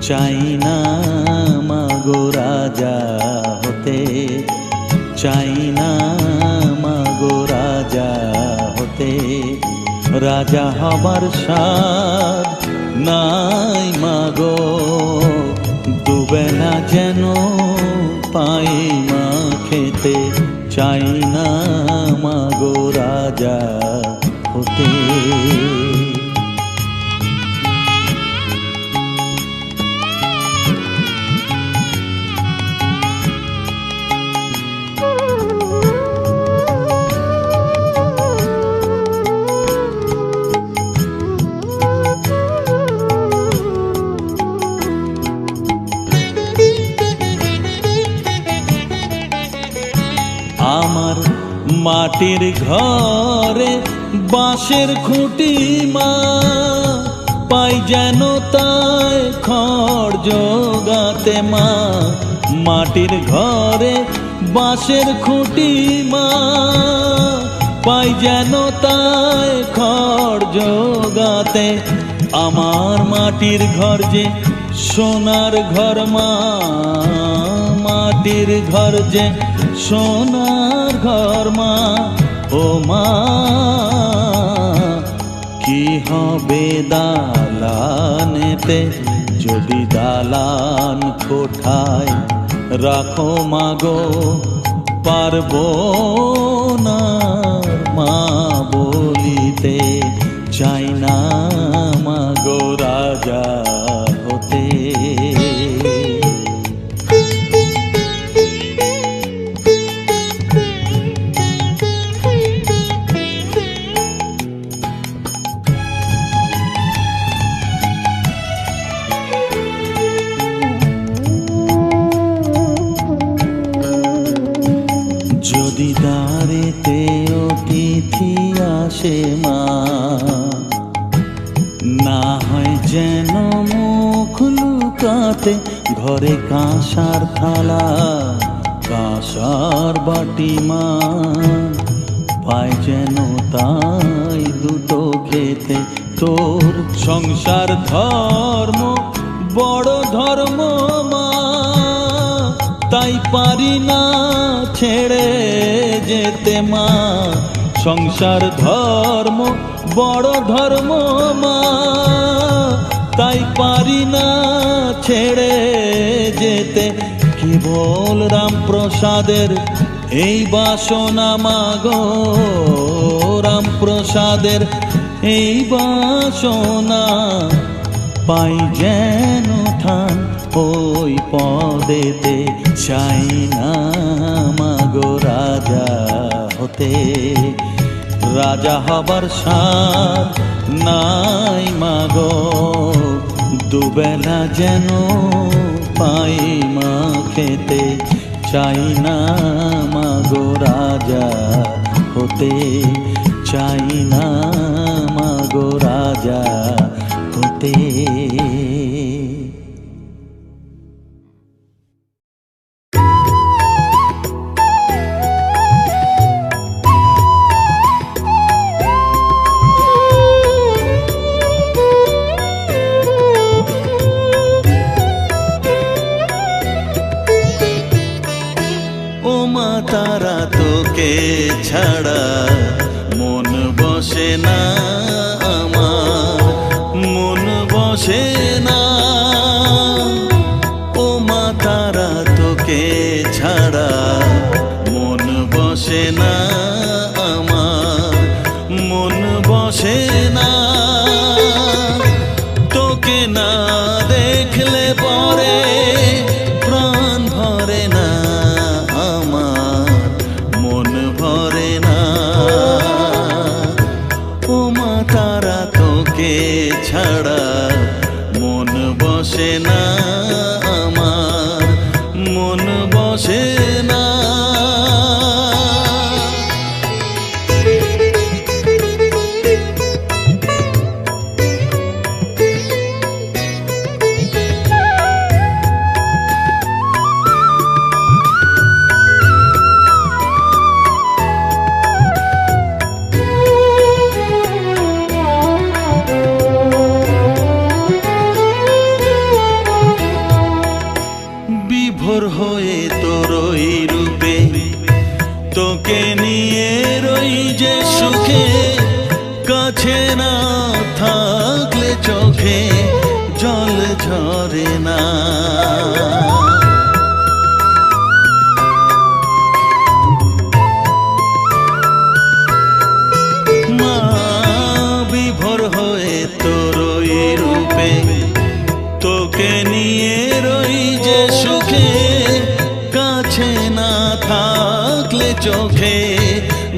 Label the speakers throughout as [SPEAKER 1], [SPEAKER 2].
[SPEAKER 1] চাই না মাগো রাজা হতে, চাই না মাগো রাজা হতে। রাজা হবার সাধ নাই মাগো, দুবেলা যেন পাই মা খেতে। চাই না মাগো রাজা হতে। আমার মাটির ঘরে বাঁশের খুঁটি মা, পাই যেন তাই খড় জোগাতে মা। মাটির ঘরে বাঁশের খুঁটি মা, পাই যেন তাই খড় জোগাতে। আমার মাটির ঘর যে সোনার ঘর মা, মাটির ঘর যে সোনার ঘর মা। ও মা কি হবে দালানেতে, যদি দালান কোঠায় রাখো মাগো। পারবো না মা বলিতে, চাই না মাগো রাজা হতে। যদি দ্বারেতে অতিথি আসে মা, না হয় যেন মুখ লুকাতে। ঘরে কাঁসার থালা কাঁসার বাটি মা, পায় যেন তাই দুটো খেতে। তোর সংসার ধর্ম বড় ধর্ম মা, তাই পারি না ছেড়ে যেতে মা। সংসার ধর্ম বড় ধর্ম মা, তাই পারি না ছেড়ে যেতে। কেবল রামপ্রসাদের এই বাসনা মাগো, রামপ্রসাদের এই বাসনা। পাই যেন ঠান ওই পদেতে, চাই না মাগো রাজা হতে। রাজা হবার সাধ নাই মাগো, দুবেলা যেন পাই মা খেতে। চাই না মাগো রাজা হতে, চাই না মাগো রাজা হতে। তারা তোকে ছাড়া মন বসে না আমার, মন বসে না। ও মা তারা তোকে ছাড়া মন বসে না আমার, মন বসে না। তোকে না দেখলে পরে প্রাণ ভরে না, ছাড়া মন বসে না আমার, মন বসে না। চোখে জল ঝরে না। মা বিভোর হয়ে তোর ওই রূপে, তোকে নিয়ে রই যে সুখে, কাছে না থাকলে চোখে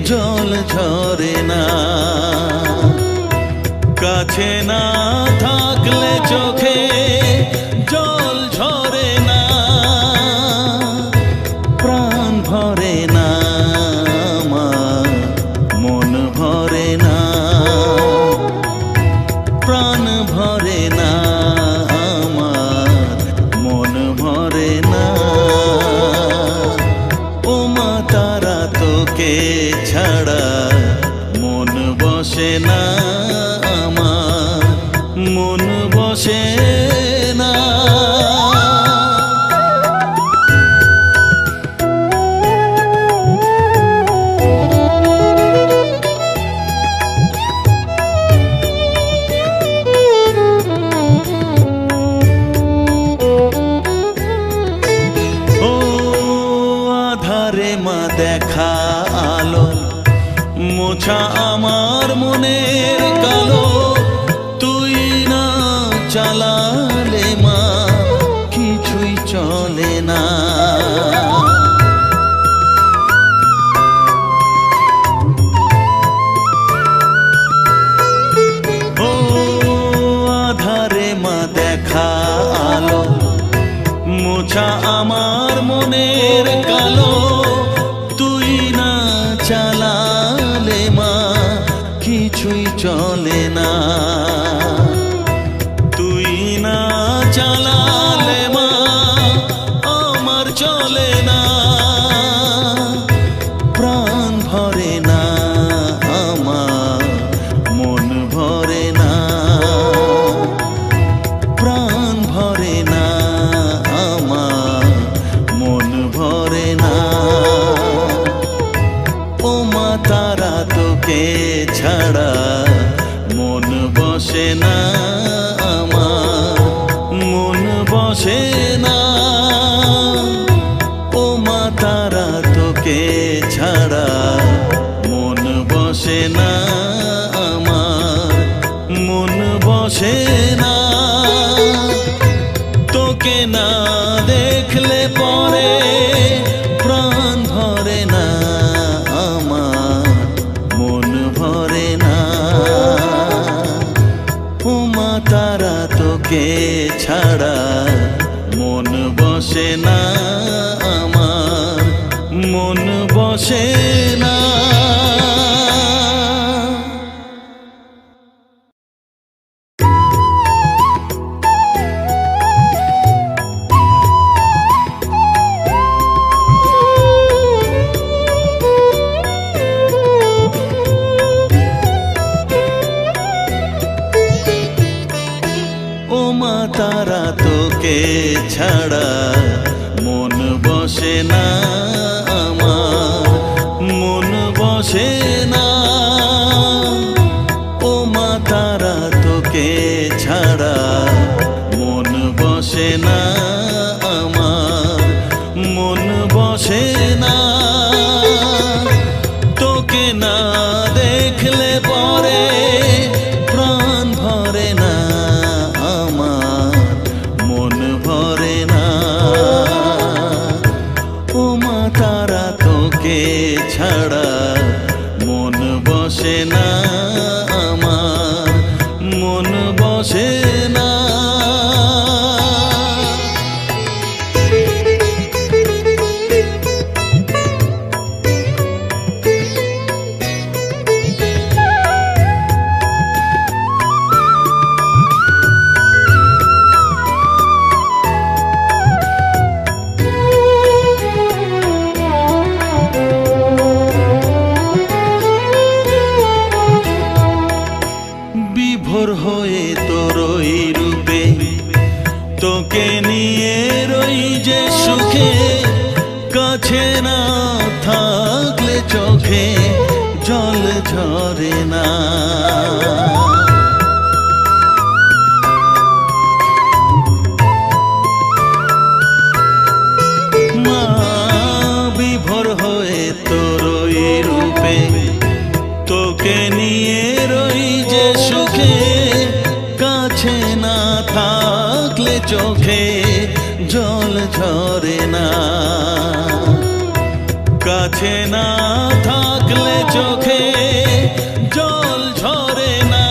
[SPEAKER 1] জল ঝরে না। কাছে না থাকলে চোখে জল ঝরে না, প্রাণ ভরে না আমার, মন ভরে না, প্রাণ ভরে না আমার, মন ভরে না। ও মা তারা তোকে ছাড়া মন বসে না আমার, মন বসে না। ও আধারে মা দেখা আলো, মোছা আমার মনের কালো, তুই না চালালে মা কিছুই চলে না। ও আধারে মা দেখা আলো, মোছা আমার মনের কালো, তুই না চালালে মা কিছুই চলে না। তুই না চালালে মা আমার চলে না, প্রাণ ভরে না আমার, মন ভরে না, প্রাণ ভরে না আমার, মন ভরে না। ও মা তারা তোকে ছাড়া মন বসে না আমার, মন বসে না। ও মা তারা তোকে ছাড়া মন বসে না আমার, মন বসে না। তোকে না দেখলে পরে প্রাণ ভরে না আমার, মন ভরে না। ও মা তারা তোকে ছাড়া মন বসে না আমার, মন বসে না। ও মা তারা তোকে ছাড়া মন বসে না আমার, মন বসে না। ও মা তারা তোকে ছাড়া মন বসে না আমার, মন বসে না। তোকে না দেখলে পরে প্রাণ ভরে না আমার, মন ভরে না। ও মা তারা তোকে ছাড়া মন বসে না আমার, মন বসে না। বিভোর হয়ে তোর ওই রূপে, তোকে নিয়ে রই যে সুখে, কাছে না থাকলে চোখে জল ঝরে না। না থাকলে চোখে জল ঝরে না, কাছে না থাকলে চোখে জল ঝরে না,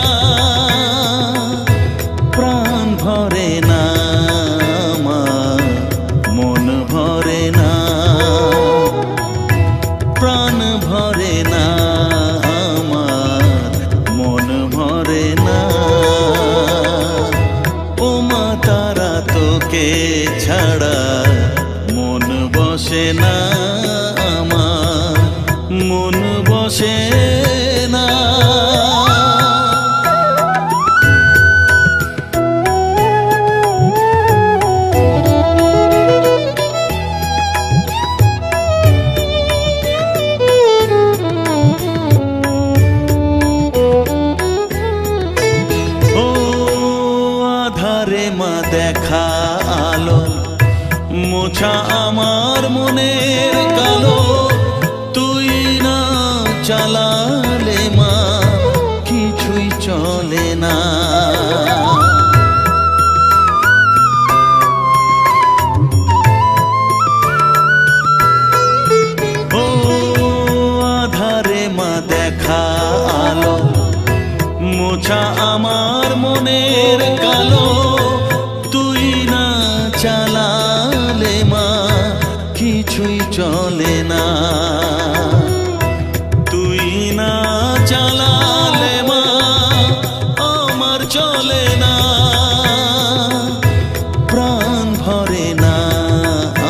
[SPEAKER 1] প্রাণ ভরে না আমার, মন ভরে না, প্রাণ ভরে না আমার, মন ভরে না। ও মা তারা তোকে ছাড়া মন বসে না আমার, মন বসে না। মা দেখা আলো মোছা আমার মনের কালো, তুই না চালালে মা কিছুই চলে না। ও আধারে মা দেখা আলো মোছা আমার মনের কালো, তুই না চালালে মা কিছুই চলে না, তুই না চালালে মা আমার চলে না, প্রাণ ভরে না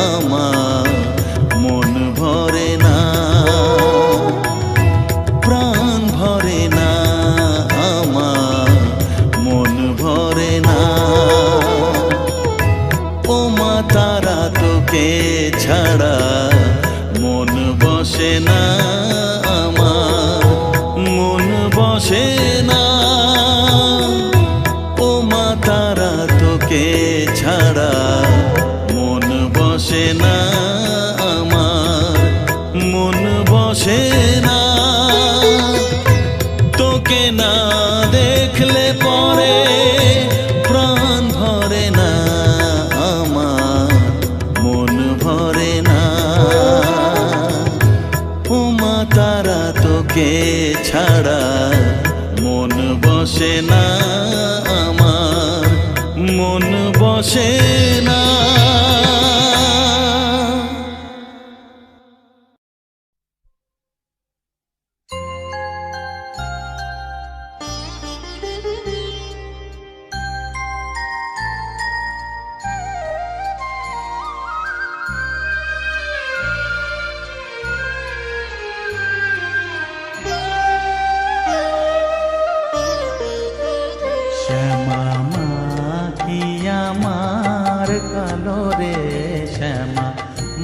[SPEAKER 1] আমার, মন ভরে না, প্রাণ ভরে না আমার, মন ভরে না। ও মা তারা তোকে ছাড়া মন বসে না আমার, মন বসে না। ও মা তারা তোকে ছাড়া মন বসে না আমার, মন বসে না। তোকে না দেখলে পরে প্রাণ ভরে না আমার, মন ভরে না। ও মা তারা তোকে ছাড়া মন বসে না আমার, মন বসে না। শ্যামা মা কি আমার কালো রে, শ্যামা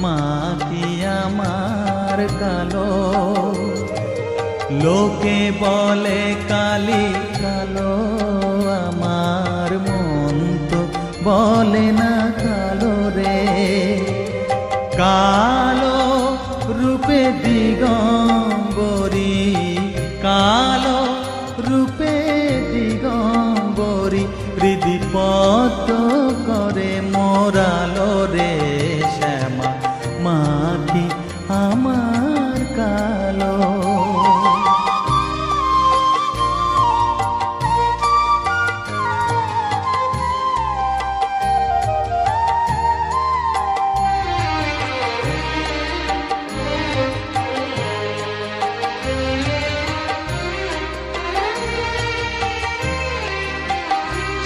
[SPEAKER 1] মা কি আমার কালো, লোকে বলে কালি কালো, আমার মন তো বলে না কালো রে। কালো রূপে দিগম্বরী, কালো রূপে দিগম্বরী, হৃদিপত করে মোরালো রে, শ্যামা মা কি আমার কালো।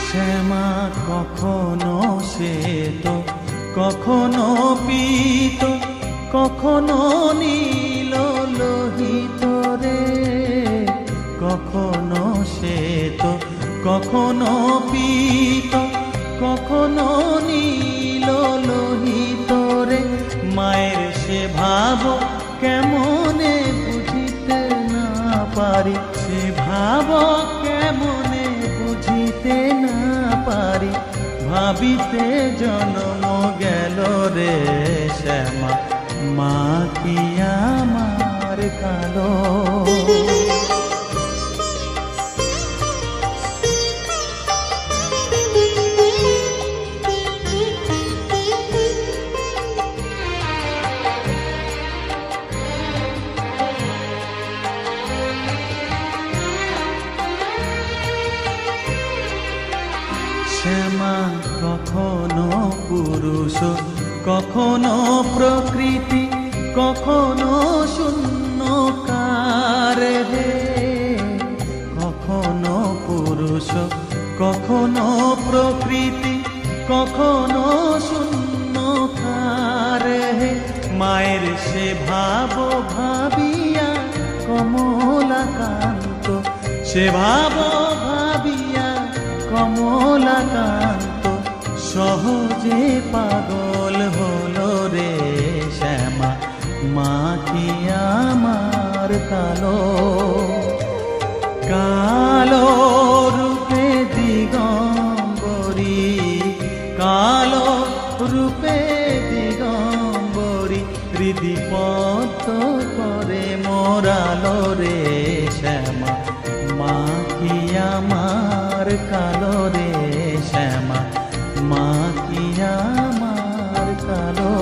[SPEAKER 1] শ্যামা কখনো শ্বেত, কখনো পীত, কখনো নীল লোহিত রে, কখনো শ্বেত, কখনো পীত, কখনো নীল লোহিত রে। মায়ের সে ভাব কেমনে বুঝিতে না পারি, সে ভাব কেমনে বুঝিতে না পারি, ভাবিতে জন্ম গেল রে, শ্যামা মা কি আমার কালো। মা কখনো পুরুষ, কখনো প্রকৃতি, কখনো শূন্যকার হে। কখনো পুরুষ, কখনো প্রকৃতি, কখনো শূন্যকার হে। মায়ের সে ভাব ভাবিয়া কমলাকান্ত, সে ভাব ভাবিয়া কমলাকান্ত সহজে পাগল হলো রে শ্যামা। মা কি আমার কালো, কালো রূপে দিগম্বরী, কালো রূপে দিগম্বরী হৃদি পদ্ম করে মোরালো রে শ্যামা। মা কি আমার কালো রে শ্যামা, মা কি আমার কালো।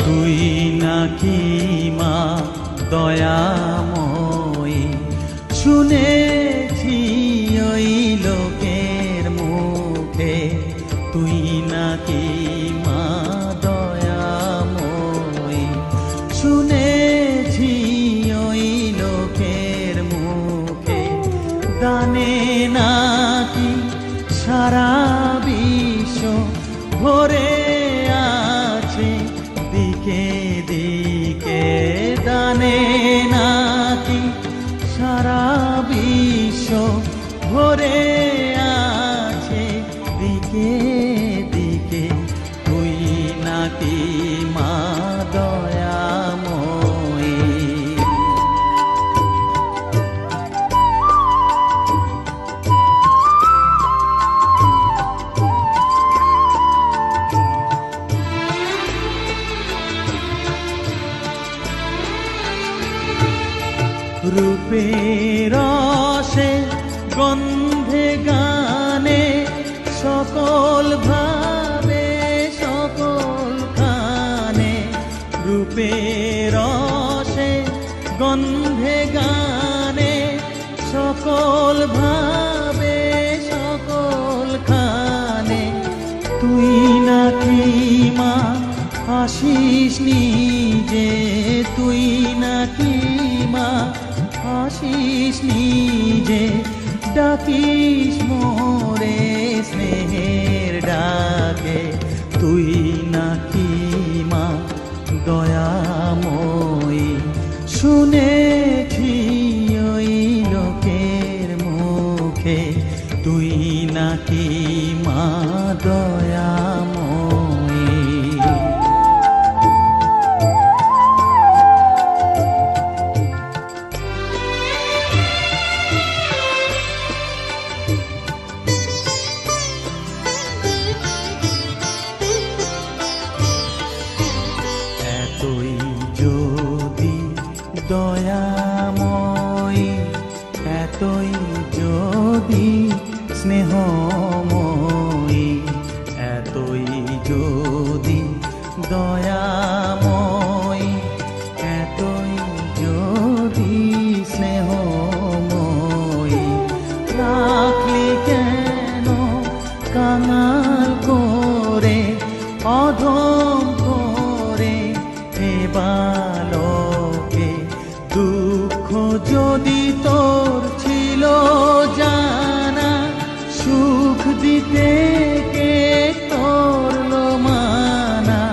[SPEAKER 1] তুই নাকি মা দয়াময়ী, শুনেছি ওই লোকের মুখে। তুই নাকি মা দয়াময়ী, শুনেছি ওই লোকের মুখে। দানে নাকি সারা বিশ্ব ভরে আছে দিকে দিকে। দানে নাকি সারা বিশ্ব ভরে আছে দিকে দিকে। তুই নাকি মা দয়াময়ী। রূপের রসে গন্ধে গানে সকল ভাবে সকল খানে। রূপের রসে গন্ধে গানে সকল ভাবে সকল খানে। তুই নাকি মা আসিস নিজে, তুই নাকি মা আসিস নিজে। ডাকিস মোরে স্নেহের ডাকে। তুই নাকি মা দয়াময়ী, শুনেছি ওই লোকের মুখে। তুই নাকি মা দয়াময়ী। এতই যদি দয়াময়ী, এতই যদি স্নেহময়ী, এতই যদি দয়াময়ী, এতই যদি স্নেহময়ী। রাখলি কেন কাঙাল করে, অধম করে হে বালকে। দুঃখ যদি তোর ছিল জানা, সুখ দিতে কে করলো মানা।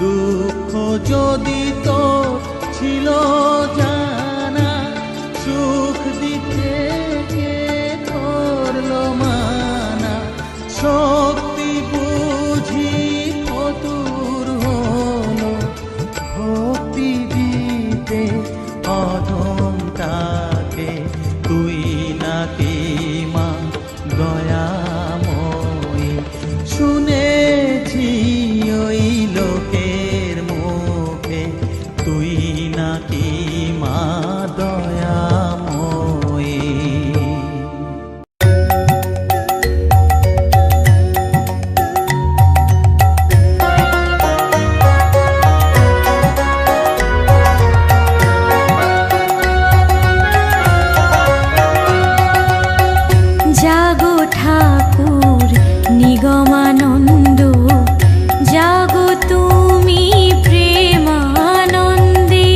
[SPEAKER 1] দুঃখ যদি যদি তো ছিল জানা, সুখ দিতে কে করলো মানা, শক্তি বুঝি ফতুর হলো, ভক্তি দিতে অধমটাকে, তুই নাকি মা দয়াময়ী। শুনেছি ওই লোকের মুখে, তুই নাকি মা দয়াময়ী।
[SPEAKER 2] জাগো ঠাকুর নিগমানন্দ, জাগো তুমি প্রেমানন্দে।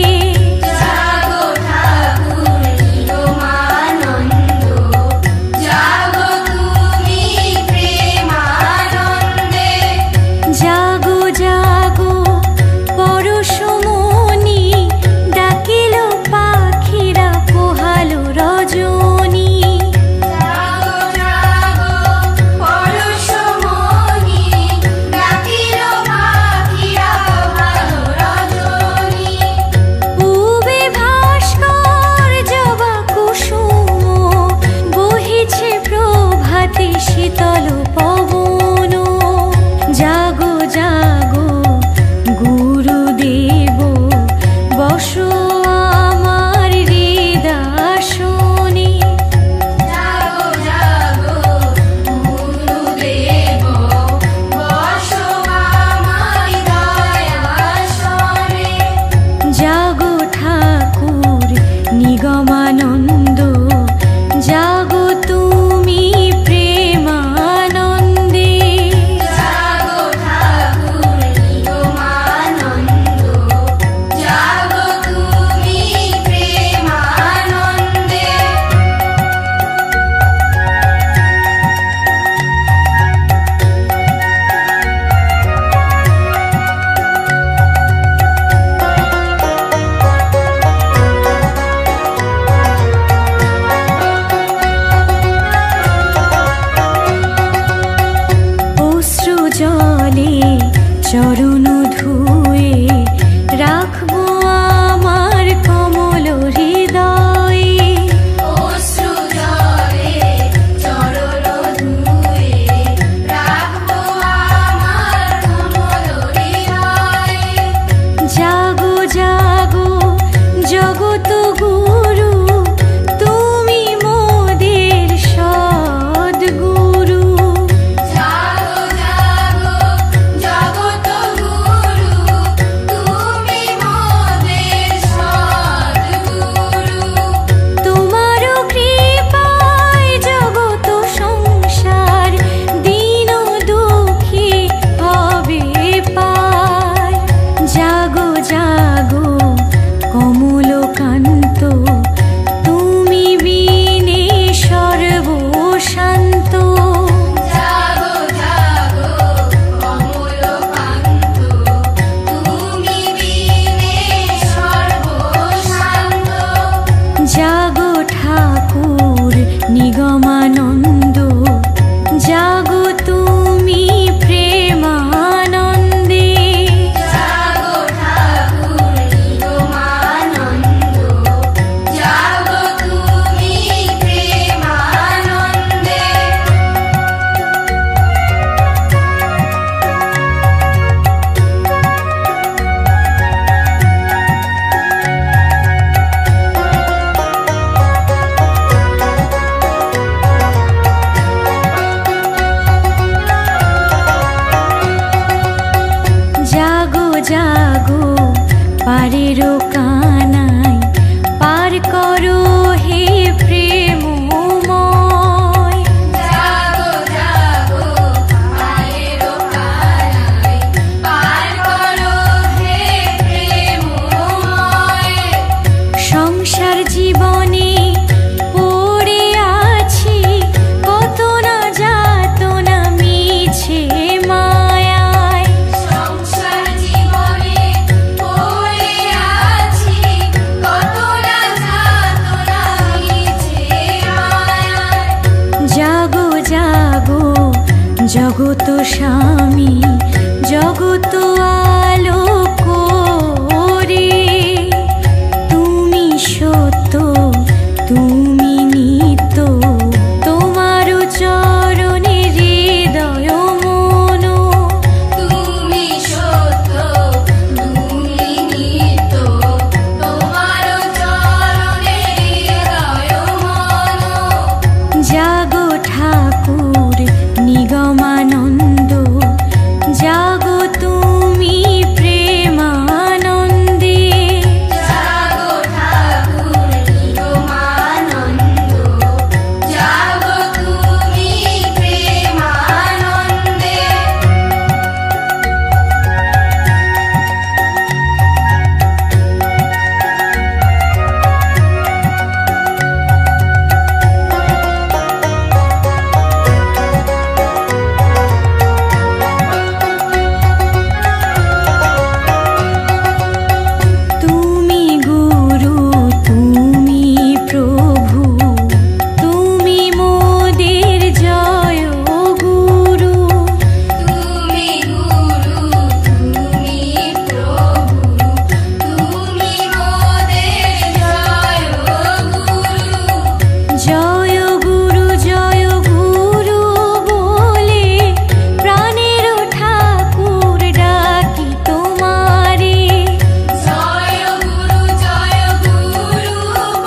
[SPEAKER 3] জাগো ঠাকুর নিগমানন্দ, জাগো তুমি প্রেমানন্দে।
[SPEAKER 2] জাগো জাগো পরশমণি, ডাকিল পাখিরা পোহালো রজনী।
[SPEAKER 3] জাগো জাগো পরশমণি, ডাকিল পাখিরা পোহালো রজনী।
[SPEAKER 2] পূবে ভাস্কর জবা কুসুম, বহিছে প্রভাতে শীতল পবন। জাগো জাগো গুরুদেব, বসো আমার হৃদয়াসনে।
[SPEAKER 3] জাগো জাগো গুরুদেব, বসো আমার দয়াসনে।
[SPEAKER 2] জাগো ঠাকুর নিগমানন্দ, জাগো তুমি প্রেমানন্দে।
[SPEAKER 3] জাগো ঠাকুর নিগমানন্দ, জাগো তুমি প্রেমানন্দে।
[SPEAKER 2] অশ্রু জলে চরণ ধুয়ে, রাখবো আমার কমল হৃদয়ে।
[SPEAKER 3] অশ্রু জলে চরণ ধুয়ে, রাখবো আমার কমল হৃদয়ে।
[SPEAKER 2] জাগো জাগো জগত গুরু, তুমি মোদের সদ্গুরু।
[SPEAKER 3] জাগো জাগো জগত গুরু, তুমি মোদের সদ্গুরু।
[SPEAKER 2] তোমারও কৃপায় জগত সংসার, দীন দুঃখী হবে পার। জাগো জাগো কমলকান্ত, তুমি বিনে সর্বশান্ত।
[SPEAKER 3] জাগো জাগো কমলকান্ত, তুমি বিনে সর্বশান্ত।
[SPEAKER 2] জাগো ঠাকুর নিগমানন্দ, জাগো তুমি প্রেমানন্দে।
[SPEAKER 3] জাগো ঠাকুর নিগমানন্দ, জাগো তুমি প্রেমানন্দে।
[SPEAKER 2] জাগো জাগো পারের কানাই, পার করো হে প্রেমময়।
[SPEAKER 3] জাগো জাগো পায়ের কানাই, পার করো হে প্রেমময়।
[SPEAKER 2] সংসার জীবনে পড়ে আছি, কত না যাতনা মিছে মায়ায়।
[SPEAKER 3] সংসার জীবনে পড়ে
[SPEAKER 2] জগত স্বামী জগত আলো করে, তুমি সত্য তুমি নিত্য, তোমার চরণে হৃদয় মন।
[SPEAKER 3] তুমি সত্য তুমি নিত্য, তোমার চরণে হৃদয় মন।
[SPEAKER 2] জাগো ঠাকুর নিগমানন্দ, জাগো তুমি প্রেমানন্দে।
[SPEAKER 3] জাগো ঠাকুর নিগমানন্দ, জাগো তুমি প্রেমানন্দে।
[SPEAKER 2] তুমি গুরু তুমি প্রভু, তুমি মোদের জয় গুরু।
[SPEAKER 3] তুমি গুরু তুমি প্রভু, তুমি মোদের জয় গুরু।
[SPEAKER 2] জয় গুরু বলে প্রাণের ঠাকুর ডাকি তোমারে।
[SPEAKER 3] জয় গুরু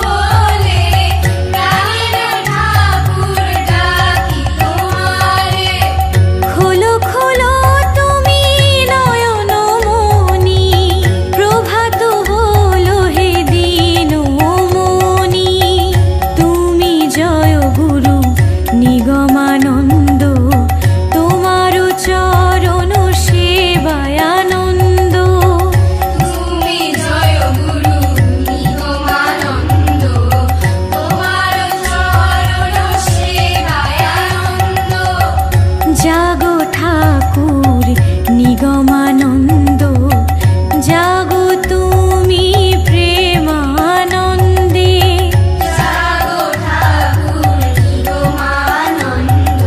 [SPEAKER 3] বলে প্রাণের ঠাকুর ডাকি তোমারে।
[SPEAKER 2] খোলো খোলো তুমি নয়ন মনি, প্রভাত হলো হে দিন মনি। তুমি জয় গুরু নিগমানন্দ, তোমার চরণ সেবায় আনন্দ।
[SPEAKER 3] তুমি জয় গুরু নিগমানন্দ, তোমার চরণ সেবায় আনন্দ।
[SPEAKER 2] জাগো ঠাকুর নিগমানন্দ, জাগো তুমি প্রেমানন্দে।
[SPEAKER 3] জাগো ঠাকুর নিগমানন্দ,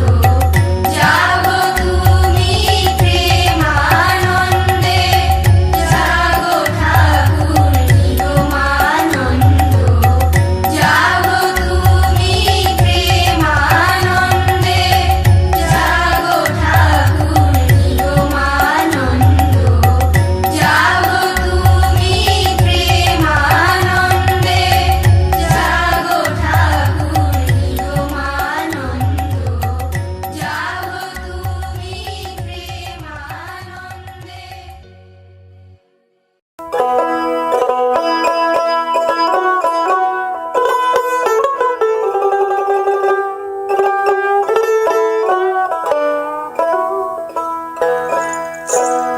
[SPEAKER 3] জাগো তুমি প্রেমানন্দে। জাগো ঠাকুর নিগমানন্দ, জাগো তুমি প্রেমানন্দে। জাগো ঠাকুর নিগমানন্দ, জাগো তুমি প্রেমানন্দে। জাগো ঠাকুর নিগমানন্দ, জাগো তুমি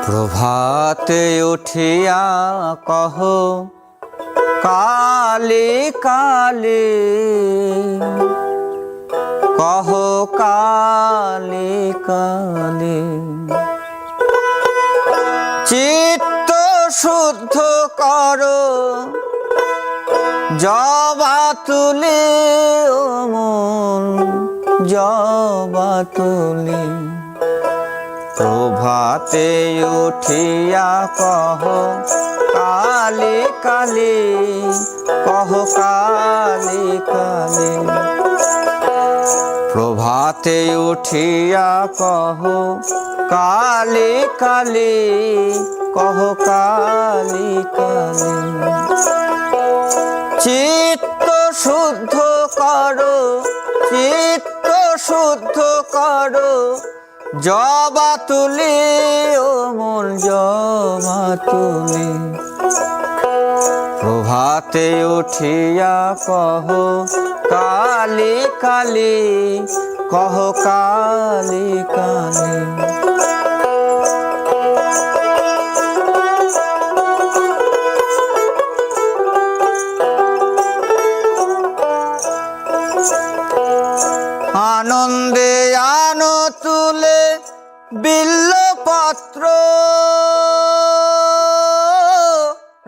[SPEAKER 4] প্রভাতে উঠিয়া কহ কালে কালে, কহ কালে কালে। চিত্ত শুদ্ধ করো জবা তুলে, ও মন জবা তুলে। প্রভাতে উঠিয়া কহ কালে কালে, কহ কালে কালে। প্রভাতে উঠিয়া কহ কালে কালে, কহ কালে কালে। চিত্ত শুদ্ধ করো চিত্ত শুদ্ধ করো জবা তুলে, ও মন জবা তুলে। প্রভাতে উঠিয়া কহ কালে কালে, কহ কালে কালে। আনন্দে আনো তুলে বিল্লপত্র,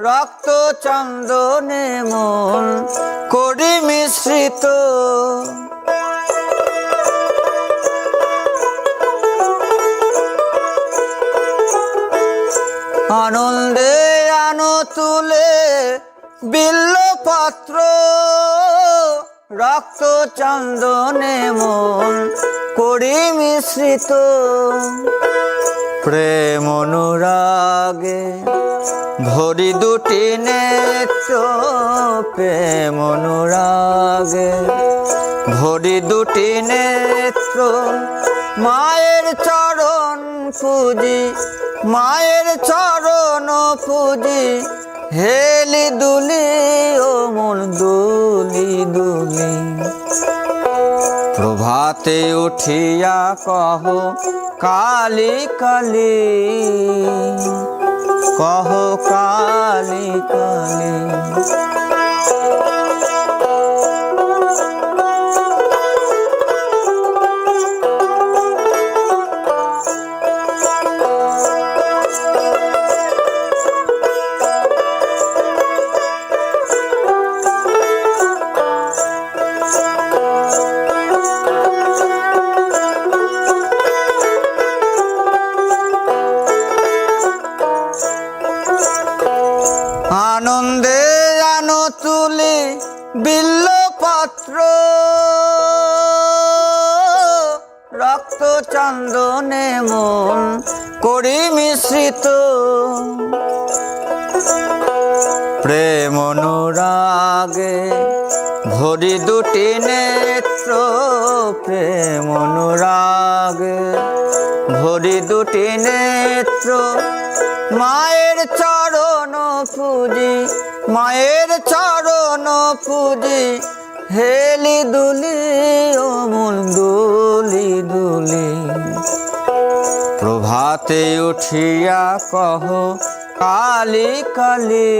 [SPEAKER 4] রক্ত চন্দনে মন করি মিশ্রিত। আনন্দে আনো তুলে বিল্লপত্র, রক্ত চন্দনে মন করি মিশ্রিত। প্রেম অনুরাগে ভরি দুটি নেত্র, প্রেম অনুরাগে ভরি দুটি নেত্র। মায়ের চরণ পুজি, মায়ের চরণ পুজি, হেলি দুলি ও মন দুলি দুলি। প্রভাতে উঠিয়া কহ কালী কালী, কহ কালী কালী। আনন্দে আনো তুলি বিল্লপত্র, রক্ত চন্দনে মন করি মিশ্রিত। প্রেম অনুরাগে ভরি দুটি নেত্র, প্রেম অনুরাগে ভরি দুটি নেত্র। মায়ের চরণ পুজি, মায়ের চরণ পুজি, হেলি দুলি ও মন দুলি দুলি। প্রভাতে উঠিয়া কহ কালী কালী,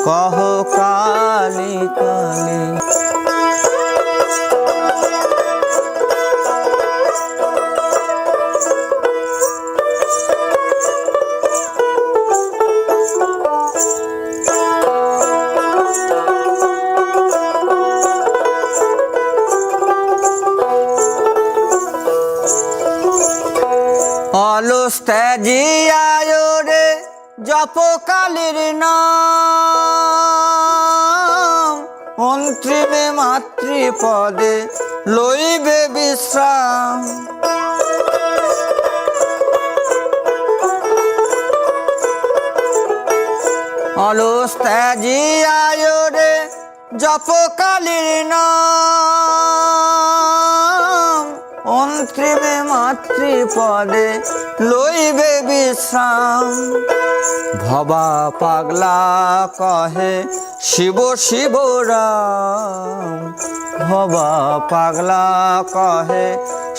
[SPEAKER 4] কহ কালী কালী। অলস ত্যাজিয়ায় রে জপ কালীর নাম, অন্তিমে মাতৃপদে লইবে বিশ্রাম। অলস ত্যাজিয়ায় রে জপ কালীর নাম, অন্তিমে মাতৃপদে লইবে বিশ্রাম। ভবা পাগলা কহে শিব শিব রাম, ভবা পাগলা কহে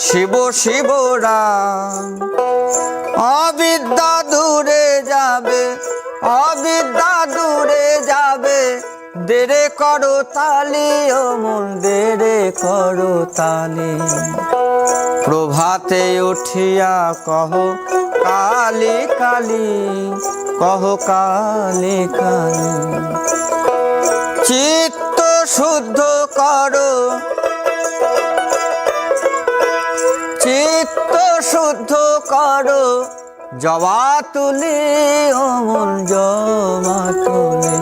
[SPEAKER 4] শিব শিব রাম। অবিদ্যা দূরে যাবে, অবিদ্যা দূরে যাবে, দেরে করো তালি ও মন দেরে করো তালি। প্রভাতে উঠিয়া কহ কালী কালী, কহ কালী কালী। চিত্ত শুদ্ধ করো, চিত্ত শুদ্ধ করো, জবা তুলি ও মন জবা তুলি।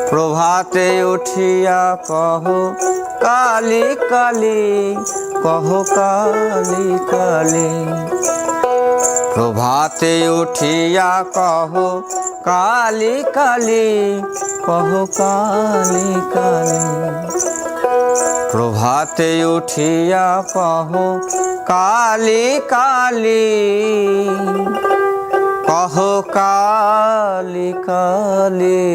[SPEAKER 4] প্রভাতে উঠিয়া কহ কালী কালী, কহ কালী কালী। প্রভাতে উঠিয়া কহ কালী কালী, কহ কালী কালী। প্রভাতে উঠিয়া কহ কালী কালী, কহ কালী কালী।